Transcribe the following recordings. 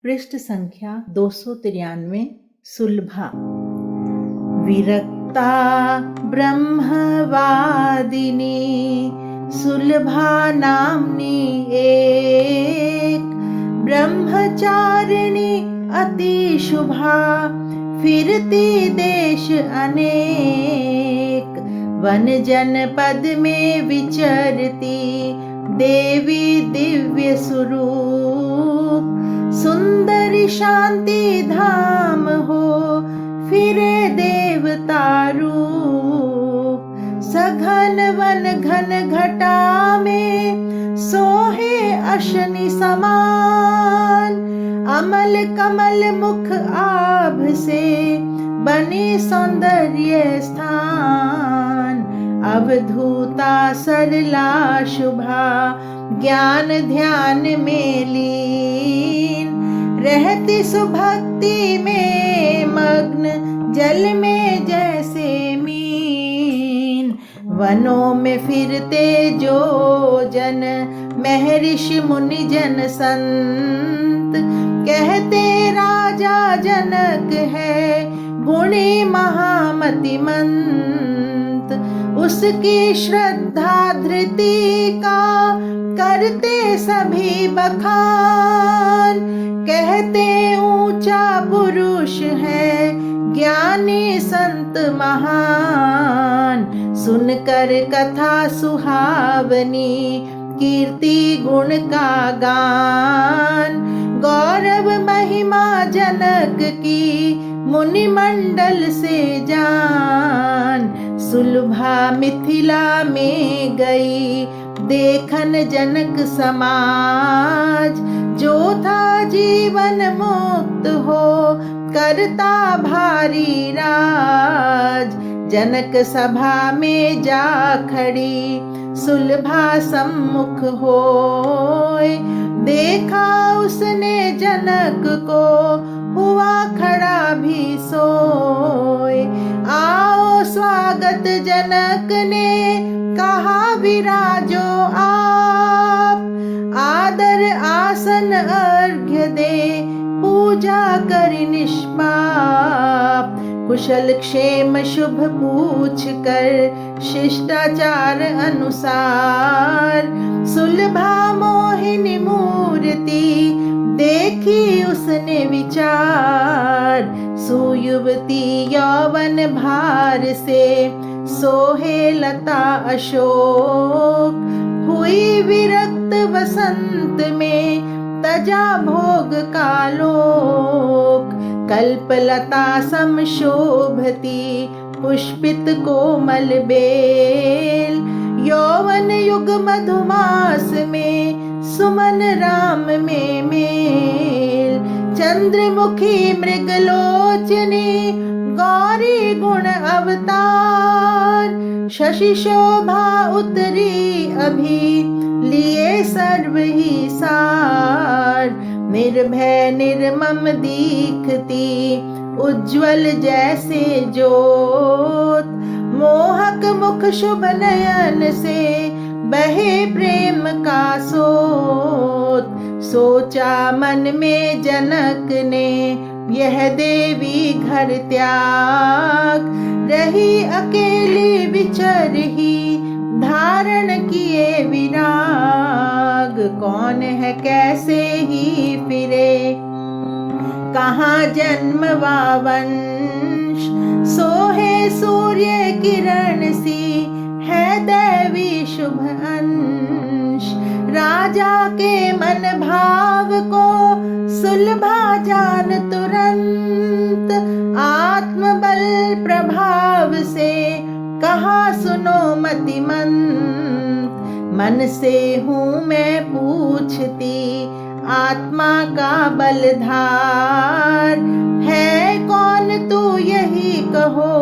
पृष्ठ संख्या 293 सुलभा। विरक्ता ब्रह्मवादिनी सुलभा नाम्नी एक, ब्रह्मचारिणी अति शुभा फिरती देश अनेक। वन जनपद में विचरती देवी दिव्य स्वरूप, सुंदरी शांति धाम हो फिरे देवता रूप। सघन वन घन घटा में सोहे अशनि समान, अमल कमल मुख आभ से बने सौंदर्य स्थान। अवधूता सरला शुभा ज्ञान ध्यान में लीन, रहती सुभक्ति में मग्न जल में जैसे मीन। वनों में फिरते जो जन महर्षि मुनि जन संत, कहते राजा जनक है गुणी महामतिमंत। उसकी श्रद्धा धृति का करते सभी बखान, कहते ऊंचा पुरुष है ज्ञानी संत महान। सुनकर कथा सुहावनी कीर्ति गुण का गान, गौरव महिमा जनक की मुनि मंडल से जान। सुलभा मिथिला में गई देखन जनक समाज, जो था जीवन मुक्त हो करता भारी राज। जनक सभा में जा खड़ी सुलभा सम्मुख होय, देखा उसने जनक को हुआ खड़ा भी सोय। आओ स्वागत जनक ने कहा विराजो आप, आदर आसन अर्घ्य दे पूजा करि निष्पाप। कुशल क्षेम शुभ पूछ कर शिष्टाचार अनुसार, सुलभा मोहिनी मूर्ति देखी उसने विचार। सुयुवती यौवन भार से सोहे लता अशोक, हुई विरक्त वसंत में तजा भोग का लोक। कल्पलता समशोभती पुष्पित कोमल बेल, यौवन युग मधुमास में सुमन राम में मेल। चंद्रमुखी मृगलोचनी गौरी गुण अवतार, शशि शोभा उतरी अभी लिए सर्व ही सार। निर्भय निर्मम दीखती उज्ज्वल जैसे ज्योत, मोहक मुख शुभ नयन से बहे प्रेम का सोत। सोचा मन में जनक ने यह देवी घर त्याग, रही अकेली विचर ही धारण किए विराग। कौन है कैसे ही फिरे कहाँ जन्म वा वंश, सोहे सूर्य किरण सी है दैवी शुभ अंश। राजा के मन भाव को सुलभा जान तुरंत, आत्मबल प्रभाव से कहा सुनो मतिमंत। मन से हूँ मैं पूछती आत्मा का बलधार, है कौन तू यही कहो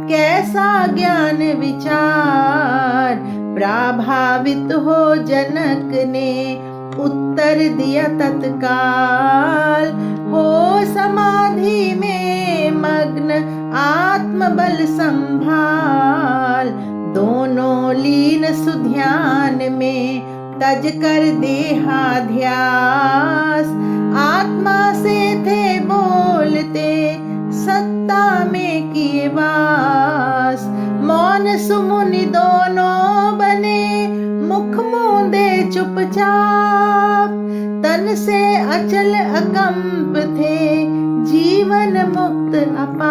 कैसा ज्ञान विचार। प्रभावित हो जनक ने उत्तर दिया तत्काल, हो समाधि में मग्न आत्मबल संभाल। दोनों लीन सुध्यान में तज कर देहाध्यास, आत्मा चाप, तन से अचल अकंप थे, जीवन मुक्त अपाप।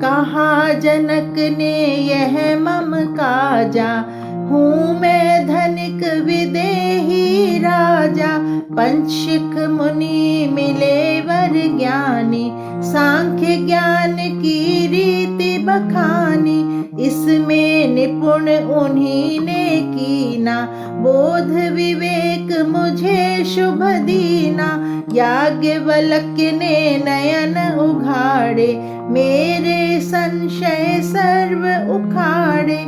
कहा जनक ने यह मम काजा, हूँ मैं धनिक विदेही राजा। पंचशिख मुनि मिले वर ज्ञानी, सांख्य ज्ञान की रीति बखानी। इसमें निपुण उन्हीं ने कीना, बोध विवेक मुझे शुभ दीना। याज्ञवल्क्य ने नयन उघाड़े, मेरे संशय सर्व उखाड़े।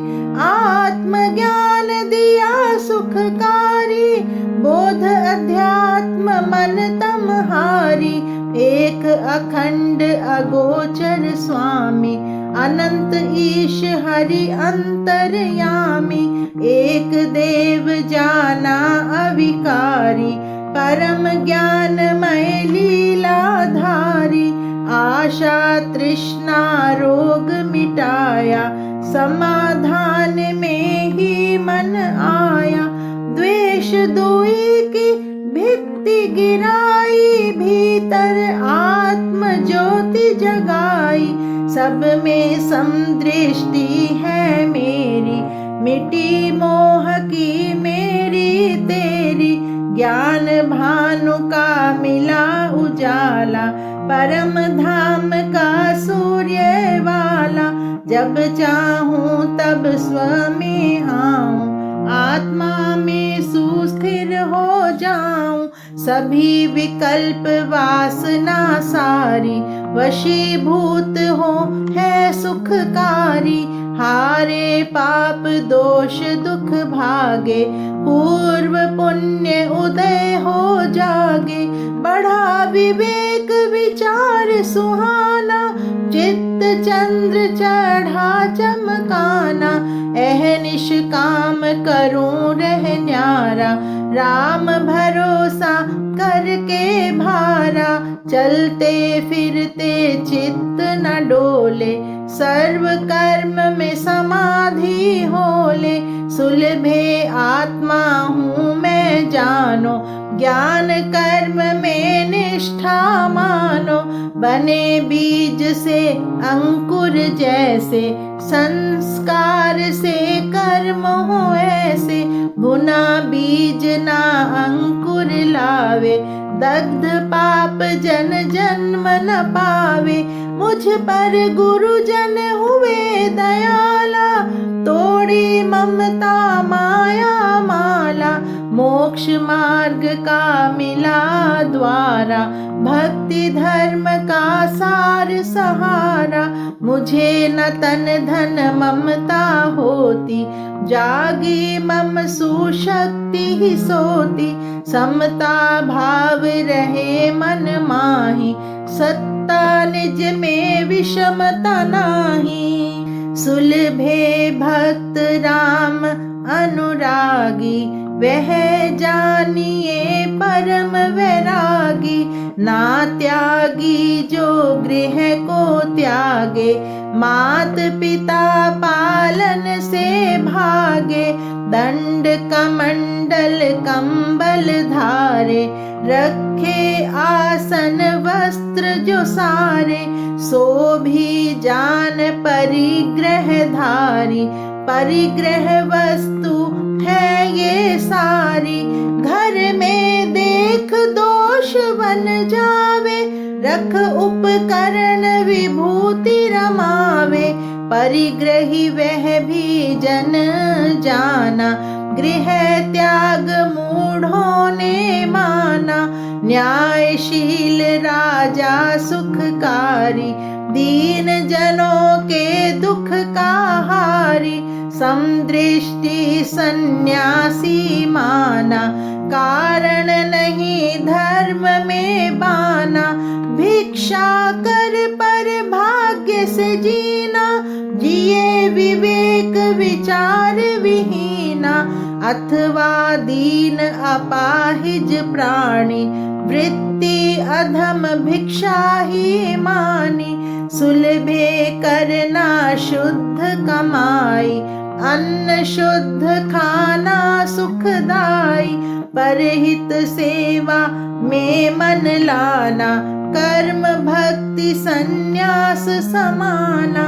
आत्मज्ञान दिया सुखकारी, बोध अध्यात्म मन तमहारी। एक अखंड अगोचर स्वामी, अनंत ईश हरि अंतर्यामी। एक देव जाना अविकारी, परम ज्ञानमय लीलाधारी। आशा तृष्णा रोग मिटाया, समाधान में ही मन आया। द्वेष दुई की भित्ति गिराई, भीतर आत्म ज्योति जगाई। सब में समदृष्टि है मेरी, मिटी मोह की मेरी तेरी। ज्ञान भानु का मिला उजाला, परम धाम का सूर्य वाला। जब चाहूं तब स्वमें आऊं, आत्मा में सुस्थिर हो जाऊं। सभी विकल्प वासना सारी, वशीभूत हो है सुखकारी। हारे पाप दोष दुख भागे, पूर्व पुण्य उदय हो जागे। बढ़ा विवेक विचार सुहाना, चित्त चंद्र चढ़ा चमकाना। अहनिश काम करूं रह न्यारा, राम भरोसा करके भारा। चलते फिरते चित्त न डोले, सर्व कर्म में समाधि होले। सुलभे आत्मा हूँ मैं जानो, ज्ञान कर्म में निष्ठा मानो। बने बीज से अंकुर जैसे, संस्कार से कर्म हो ऐसे। भुना बीज ना अंकुर लावे, दग्ध पाप जन जन्म न पावे। मुझ पर गुरुजन हुए दयाला, तोड़ी ममता माया माला। मोक्ष मार्ग का मिला द्वारा, भक्ति धर्म का सार सहारा। मुझे न तन धन ममता होती, जागी मम सुशक्ति ही सोती। समता भाव रहे मन माही, सत्ता निज में विषमता नाही। सुलभे भक्त राम अनुरागी, वह जानिए परम वैरागी। ना त्यागी जो गृह को त्यागे, मात पिता पालन से भागे। दंड कमंडल कंबल धारे, रखे आसन वस्त्र जो सारे। सो भी जान परिग्रह धारी, परिग्रह वस्तु है ये सारी। घर में देख दोष बन जावे, रख उपकरण विभूति रमावे। परिग्रही वह भी जन जाना, गृह त्याग मूढ़ों ने माना। न्यायशील राजा सुखकारी, दीन जनों के दुख का हारी। समदृष्टि सन्यासी माना, कारण नहीं धर्म में बाना। भिक्षा कर पर भाग्य से जीना, जिए विवेक विचार विहीना। अथवा दीन अपाहिज प्राणी, वृत्ति अधम भिक्षा ही मानी। सुलभे करना शुद्ध कमाई, अन्न शुद्ध खाना सुखदाई, परहित सेवा में मन लाना, कर्म भक्ति संन्यास समाना।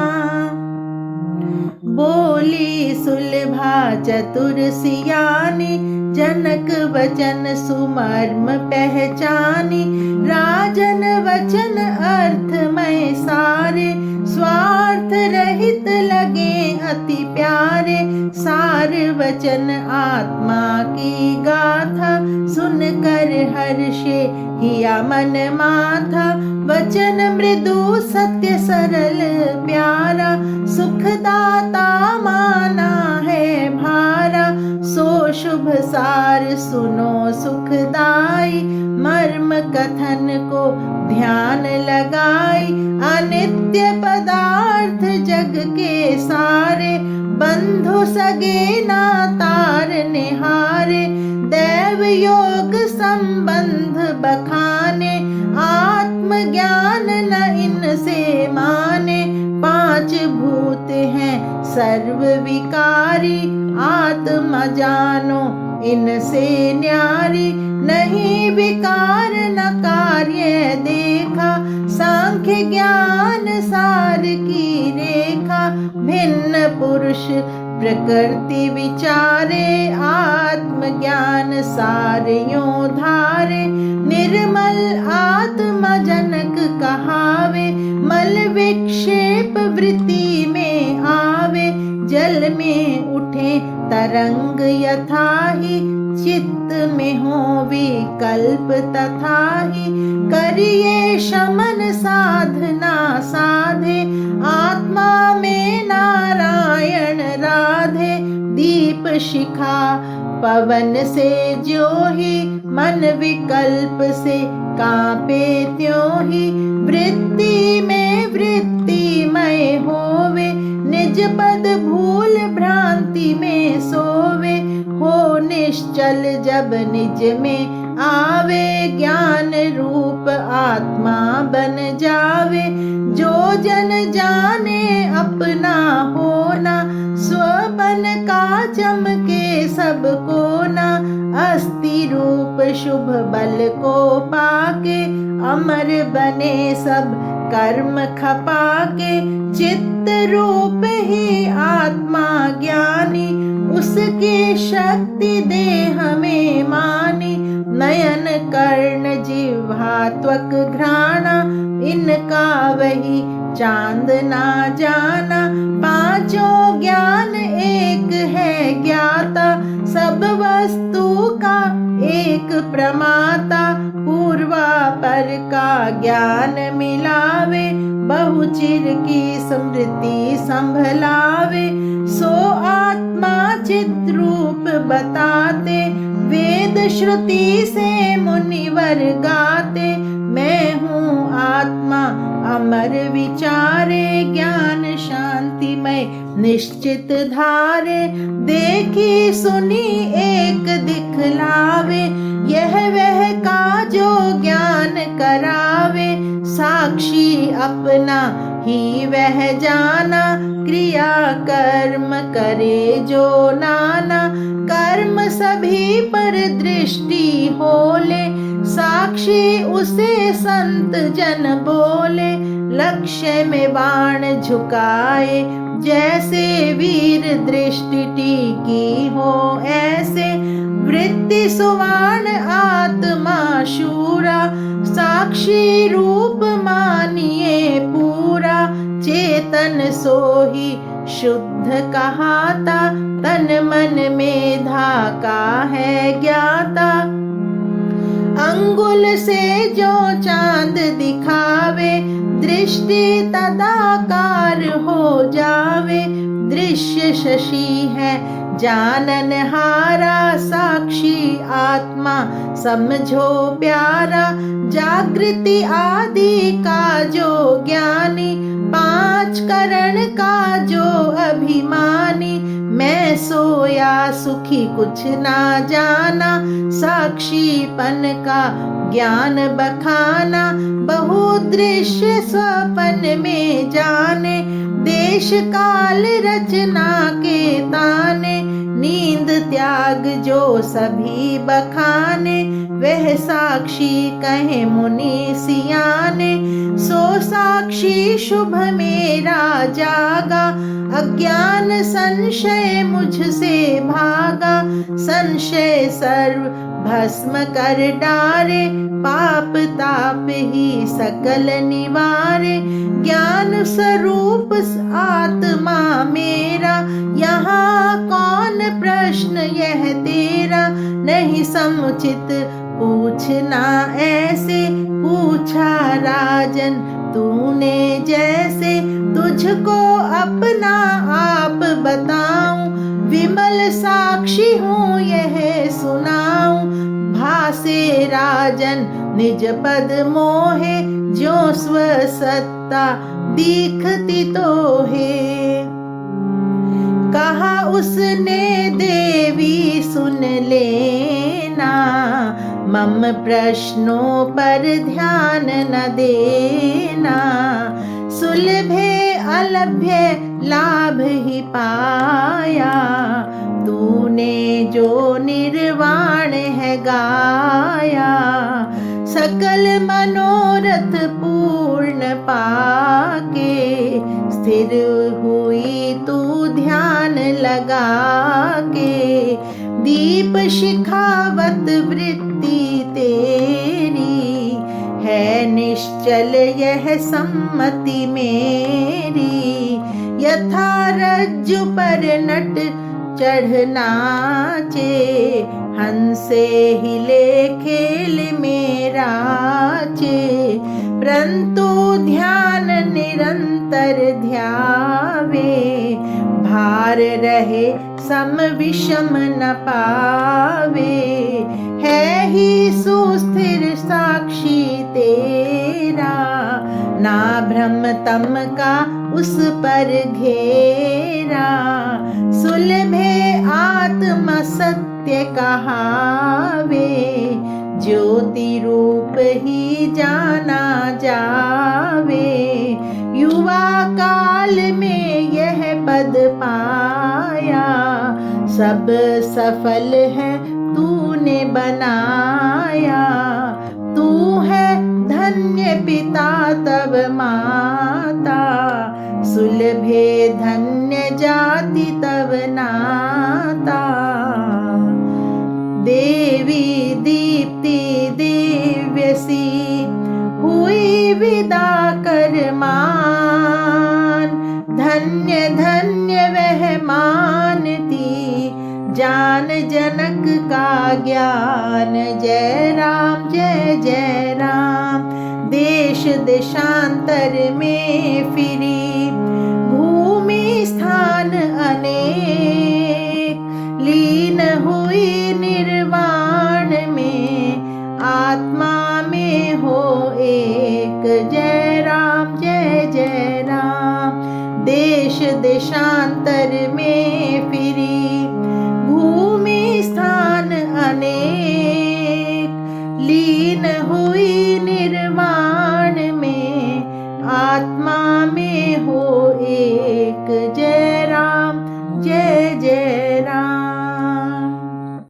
बोली सुलभा चतुर सियानी, जनक वचन सुमर्म पहचानी। राजन वचन अर्थमय सारे, स्वार्थ रहित लगे अति प्यारे। सार वचन आत्मा की गाथा, सुनकर हर्षे हिया मन माथा। वचन मृदु सत्य सरल प्यारा, सुखदाता माना है भारा। सो शुभ सार सुनो सुखदाई, मर्म कथन को ध्यान लगाई। अनित्य पदार्थ जग के सारे, बंधु सगे ना तार निहारे। दैव योग संबंध बखाने, आत्मज्ञान न इनसे माने। पांच भूत हैं सर्व विकारी, आत्मा जानो इनसे न्यारी। नहीं विकार न कार्य देखा, सांख्य ज्ञान सार की रेखा। भिन्न पुरुष प्रकृति विचारे, आत्मज्ञान सारयों धारे। निर्मल आत्मा जनक कहावे, मल विक्षेप वृत्ति में आवे। जल में उठे तरंग यथाहि, चित्त में हो विकल्प तथाहि। करिए शमन साधना साधे, आत्मा में नारायण राधे। दीप शिखा पवन से ज्योहि, मन विकल्प से कांपे त्योहि। वृत्ति में वृत्तिमय होवे, निज पद भूल भ्रांति में सोवे। हो निश्चल जब निज में आवे, ज्ञान रूप आत्मा बन जावे। जो जन जाने अपना होना, स्वपन का चमके सबको ना। अस्थि रूप शुभ बल को पाके, अमर बने सब कर्म खपाके। चित्त रूप ही आत्मा ज्ञानी, उसकी शक्ति दे हमें मानी। नयन कर्ण जिह्वा त्वक घ्राणा, इनका वही चांद ना जाना। पांचों ज्ञान एक है ज्ञाता, सब वस्तु का एक प्रमाता। पूर्वापर का ज्ञान मिलावे, बहुचिर की स्मृति संभलावे। सो आत्मा चित रूप बताते, वेद श्रुति से मुनिवर गाते। मैं हूँ आत्मा अमर विचारे, ज्ञान शांतिमय निश्चित धारे। देखी सुनी एक दिखलावे, यह वह का जो ज्ञान करावे। साक्षी अपना ही वह जाना, क्रिया कर्म करे जो नाना। कर्म सभी पर दृष्टि होले, साक्षी उसे संत जन बोले। लक्ष्य में बाण झुकाए, जैसे वीर दृष्टि टीकी हो ऐसे। वृत्ति सुवाण आत्मा शूरा, साक्षी रूप मानिए पूरा। चेतन सोही शुद्ध कहाता, तन मन मेधा का है ज्ञाता। अंगुल से जो चांद दिखावे, दृष्टि तदाकार हो जावे। दृश्य शशि है जानन हारा साक्षी आत्मा समझो प्यारा, जागृति आदि का जो ज्ञानी, पांच करण का जो अभिमानी, मैं सोया सुखी कुछ ना जाना, साक्षीपन का ज्ञान बखाना, बहुदृश्य स्वपन में जाने, देश काल रचना के ताने, नींद त्याग जो सभी बखाने, वह साक्षी कहे मुनि सियाने, सो साक्षी शुभ मेरा जागा, अज्ञान संशय मुझसे भागा, संशय सर्व भस्म कर डारे, पाप ताप ही सकल निवारे, ज्ञान स्वरूप आत्मा मेरा, यहाँ कौन प्रश्न यह तेरा, नहीं समुचित पूछना ऐसे, पूछा राजन तूने जैसे, तुझको अपना आप बताऊं, विमल साक्षी हूँ यह सुनाऊं, भासे राजन निज पद मोहे, जो स्वसत्ता दिखती तो है। कहा उसने देवी सुन लेना, मम प्रश्नों पर ध्यान न देना, सुलभे अलभ्य लाभ ही पाया, तूने जो निर्वाण है गाया, सकल मनोरथ पूर्ण पाके, स्थिर हुई तू ध्यान लगा के, दीप शिखावत वृत्ति तेरी, है निश्चल यह सम्मति मेरी, यथा रज्जु पर नट चढ़ नाचे, हंसे हिले खेल मेरा चे, परंतु ध्यान निरंतर ध्यावे, भार रहे सम विषम न पावे, है ही सुस्थिर साक्षी तेरा, ना भ्रम तम का उस पर घेरा, सुलभे आत्म सत्य कहावे, ज्योति रूप ही जाना जावे, युवा काल में यह पद पाया, सब सफल है तूने बनाया, तू है धन्य पिता तब माता, सुलभे धन्य जाति तब नाता, देवी दीप्ति दिव्यसी, हुई विदा कर मान, धन्य धन्य वह मानती, जान जनक का ज्ञान, जय राम जय जय राम, देश देशांतर में फिरी, भूमि स्थान अनेक, लीन हुई निर्वाण में, आत्मा में हो एक, जय राम जय जय राम, देश देशांतर